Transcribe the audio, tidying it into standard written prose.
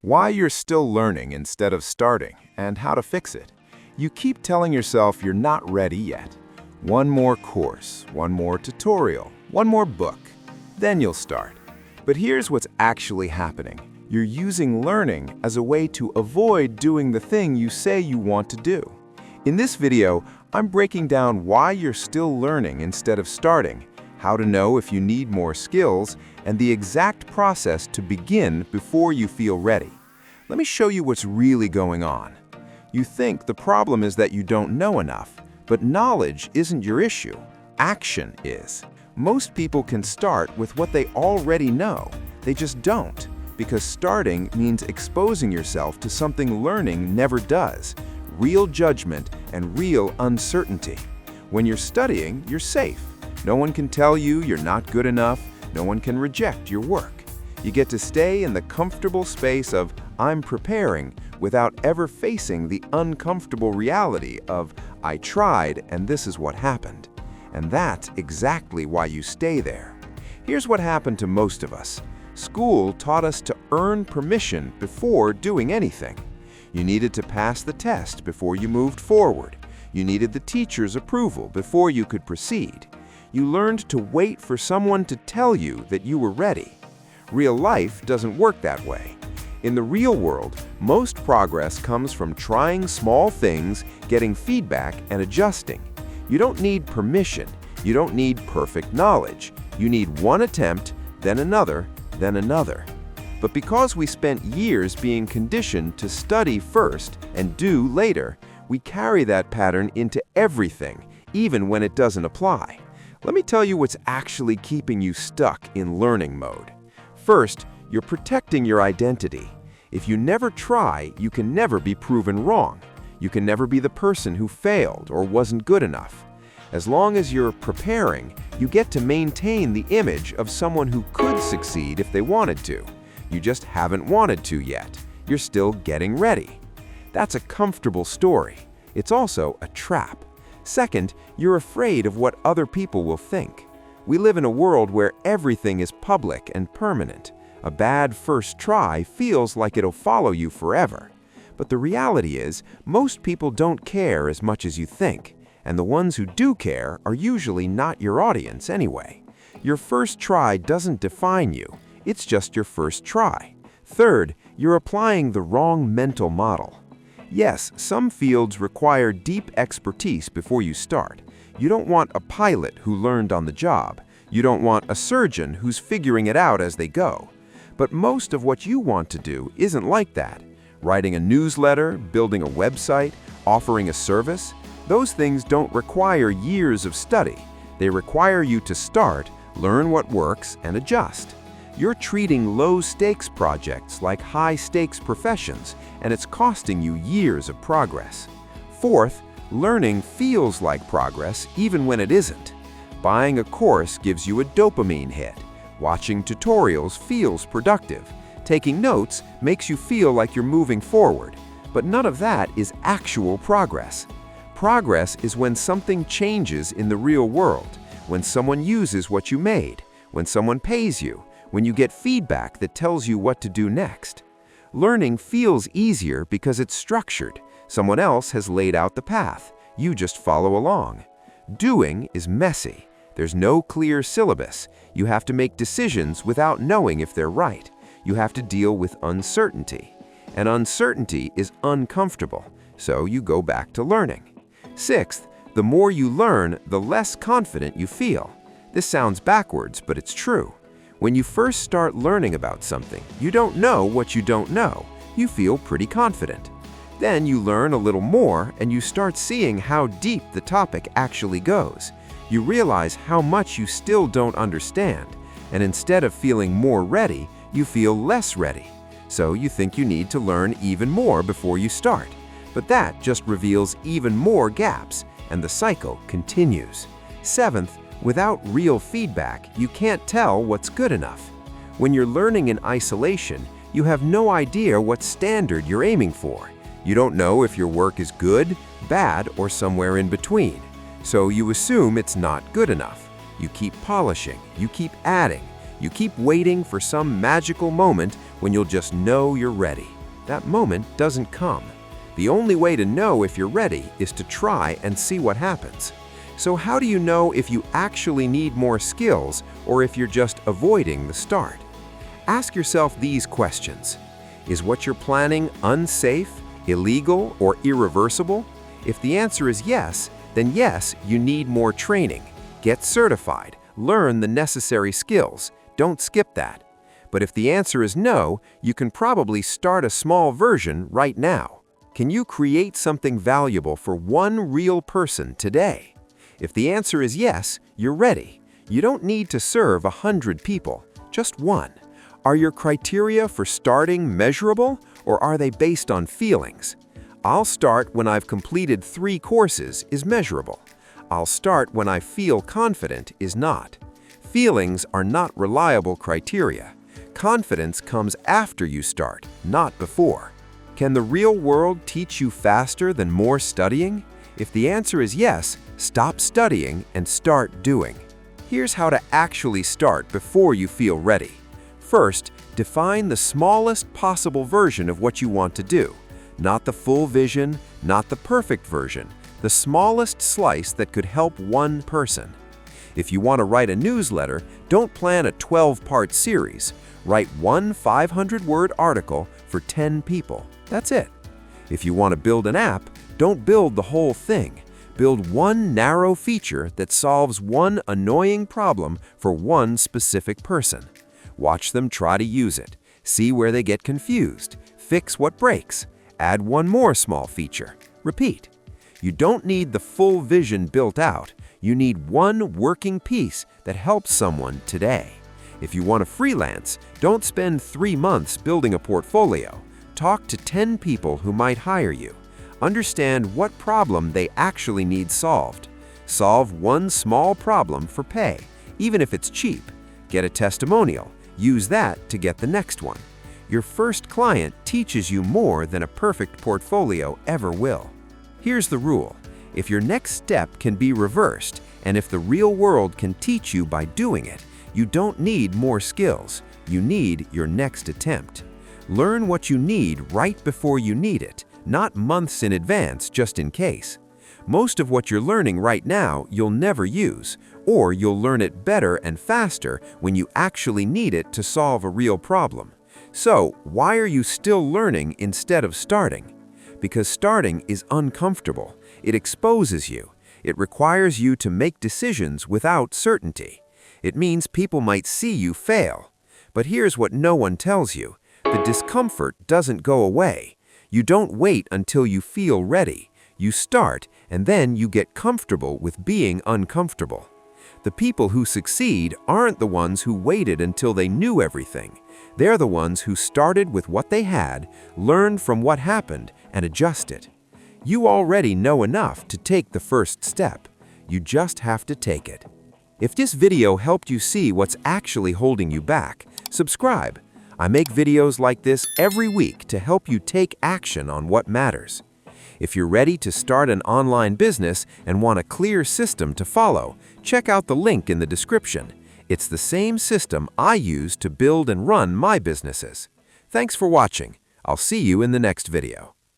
Why you're still learning instead of starting, and how to fix it. You keep telling yourself you're not ready yet. One more course, one more tutorial, one more book. Then you'll start. But here's what's actually happening. You're using learning as a way to avoid doing the thing you say you want to do. In this video, I'm breaking down why you're still learning instead of starting, how to know if you need more skills, and the exact process to begin before you feel ready. Let me show you what's really going on. You think the problem is that you don't know enough, but knowledge isn't your issue. Action is. Most people can start with what they already know. They just don't, because starting means exposing yourself to something learning never does, real judgment and real uncertainty. When you're studying, you're safe. No one can tell you you're not good enough. No one can reject your work. You get to stay in the comfortable space of "I'm preparing" without ever facing the uncomfortable reality of "I tried and this is what happened." And that's exactly why you stay there. Here's what happened to most of us. School taught us to earn permission before doing anything. You needed to pass the test before you moved forward. You needed the teacher's approval before you could proceed. You learned to wait for someone to tell you that you were ready. Real life doesn't work that way. In the real world, most progress comes from trying small things, getting feedback, and adjusting. You don't need permission. You don't need perfect knowledge. You need one attempt, then another, then another. But because we spent years being conditioned to study first and do later, we carry that pattern into everything, even when it doesn't apply. Let me tell you what's actually keeping you stuck in learning mode. First, you're protecting your identity. If you never try, you can never be proven wrong. You can never be the person who failed or wasn't good enough. As long as you're preparing, you get to maintain the image of someone who could succeed if they wanted to. You just haven't wanted to yet. You're still getting ready. That's a comfortable story. It's also a trap. Second, you're afraid of what other people will think. We live in a world where everything is public and permanent. A bad first try feels like it'll follow you forever. But the reality is, most people don't care as much as you think, and the ones who do care are usually not your audience anyway. Your first try doesn't define you. It's just your first try. Third, you're applying the wrong mental model. Yes, some fields require deep expertise before you start. You don't want a pilot who learned on the job. You don't want a surgeon who's figuring it out as they go. But most of what you want to do isn't like that. Writing a newsletter, building a website, offering a service, those things don't require years of study. They require you to start, learn what works, and adjust. You're treating low-stakes projects like high-stakes professions, and it's costing you years of progress. Fourth, learning feels like progress even when it isn't. Buying a course gives you a dopamine hit. Watching tutorials feels productive. Taking notes makes you feel like you're moving forward. But none of that is actual progress. Progress is when something changes in the real world, when someone uses what you made, when someone pays you, when you get feedback that tells you what to do next. Learning feels easier because it's structured. Someone else has laid out the path. You just follow along. Doing is messy. There's no clear syllabus. You have to make decisions without knowing if they're right. You have to deal with uncertainty. And uncertainty is uncomfortable, so you go back to learning. Sixth, the more you learn, the less confident you feel. This sounds backwards, but it's true. When you first start learning about something, you don't know what you don't know. You feel pretty confident. Then you learn a little more and you start seeing how deep the topic actually goes. You realize how much you still don't understand, and instead of feeling more ready, you feel less ready. So you think you need to learn even more before you start. But that just reveals even more gaps, and the cycle continues. Seventh, without real feedback, you can't tell what's good enough. When you're learning in isolation, you have no idea what standard you're aiming for. You don't know if your work is good, bad, or somewhere in between. So you assume it's not good enough. You keep polishing, you keep adding, you keep waiting for some magical moment when you'll just know you're ready. That moment doesn't come. The only way to know if you're ready is to try and see what happens. So how do you know if you actually need more skills or if you're just avoiding the start? Ask yourself these questions. Is what you're planning unsafe, illegal, or irreversible? If the answer is yes, then yes, you need more training. Get certified, learn the necessary skills. Don't skip that. But if the answer is no, you can probably start a small version right now. Can you create something valuable for one real person today? If the answer is yes, you're ready. You don't need to serve 100 people, just one. Are your criteria for starting measurable, or are they based on feelings? I'll start when I've completed 3 courses is measurable. I'll start when I feel confident is not. Feelings are not reliable criteria. Confidence comes after you start, not before. Can the real world teach you faster than more studying? If the answer is yes, stop studying and start doing. Here's how to actually start before you feel ready. First, define the smallest possible version of what you want to do. Not the full vision, not the perfect version, the smallest slice that could help one person. If you want to write a newsletter, don't plan a 12-part series. Write one 500-word article for 10 people. That's it. If you want to build an app, don't build the whole thing. Build one narrow feature that solves one annoying problem for one specific person. Watch them try to use it. See where they get confused. Fix what breaks. Add one more small feature. Repeat. You don't need the full vision built out. You need one working piece that helps someone today. If you want to freelance, don't spend 3 months building a portfolio. Talk to 10 people who might hire you. Understand what problem they actually need solved. Solve one small problem for pay, even if it's cheap. Get a testimonial. Use that to get the next one. Your first client teaches you more than a perfect portfolio ever will. Here's the rule. If your next step can be reversed, and if the real world can teach you by doing it, you don't need more skills. You need your next attempt. Learn what you need right before you need it, not months in advance just in case. Most of what you're learning right now you'll never use, or you'll learn it better and faster when you actually need it to solve a real problem. So, why are you still learning instead of starting? Because starting is uncomfortable. It exposes you. It requires you to make decisions without certainty. It means people might see you fail. But here's what no one tells you. The discomfort doesn't go away. You don't wait until you feel ready. You start, and then you get comfortable with being uncomfortable. The people who succeed aren't the ones who waited until they knew everything. They're the ones who started with what they had, learned from what happened, and adjusted. You already know enough to take the first step. You just have to take it. If this video helped you see what's actually holding you back, subscribe. I make videos like this every week to help you take action on what matters. If you're ready to start an online business and want a clear system to follow, check out the link in the description. It's the same system I use to build and run my businesses. Thanks for watching. I'll see you in the next video.